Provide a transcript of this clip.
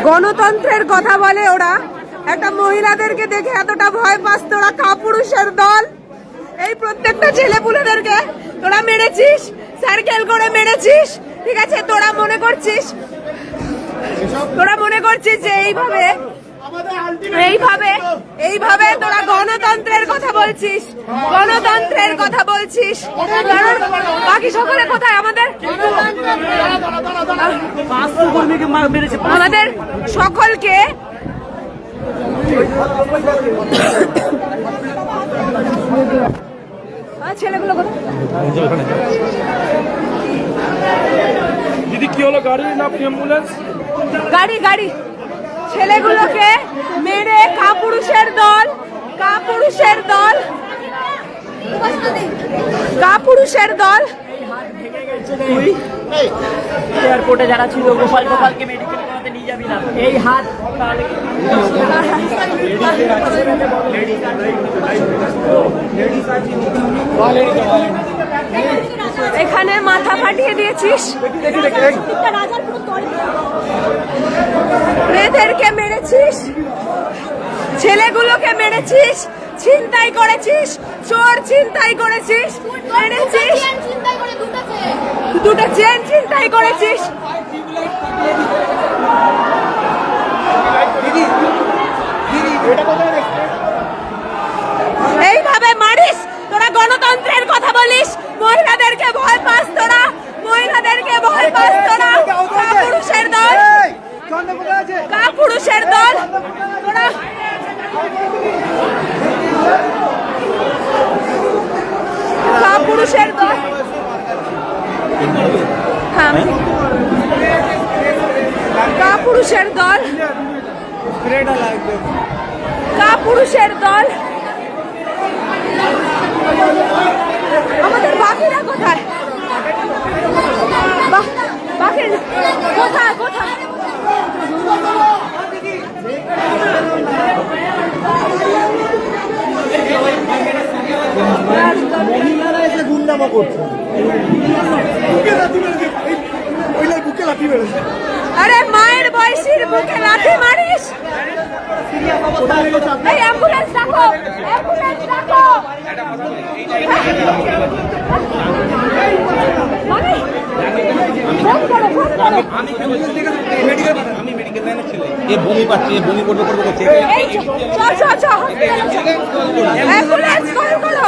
গণতন্ত্রের কথা বলে ওরা, একটা মহিলাদেরকে দেখে এতটা ভয় পাস তোরা, কাপুরুষের দল। এই প্রত্যেকটা ছেলেপুলেদেরকে তোরা মেরেছিস, সার্কেল করে মেরেছিস, ঠিক আছে? তোরা মনে করছিস যে এইভাবে তোরা গণতন্ত্রের কথা বলছিস, কারণ বাকি সকলে কোথায়? আমাদের সকলকে ছেলেগুলো দিদি কি হলো? গাড়ি না অ্যাম্বুলেন্স? গাড়ি ছেলেগুলোকে মেরে কাপুরুষের দল এয়ারপোর্টে যারা ছিল গোপালকে মেডিকেল করাতে নিয়ে যাবি না, এই হাত এখানে মাথা ফাটিয়ে দিয়েছিস, মেয়েদেরকে মেরেছিস, ছেলেগুলোকে মেরেছিস, ছিনতাই করেছিস, চোর ছিনতাই করেছিস, মেরেছিস, দুটো চেন ছিনতাই করেছিস। এইভাবে মারিস তোরা, গণতন্ত্রের কথা বলিস, মহিলাদেরকে ভয় পাস তোরা, কাপুরুষের দল তোরা। কাপুরুষের দল, আমাদের বাকিরা কোথায়? কোথায়? মহিলারা এসে গুন্ডামো করছে, আরে মায়ের বয়সীর বুকে লাথি মারিস? এই অ্যাম্বুলেন্স ডাকো, আমি মেডিকেল লাইনে ছিল, এ বমি পাচ্ছে, বমি করবে করছে। চল অ্যাম্বুলেন্স কল করো।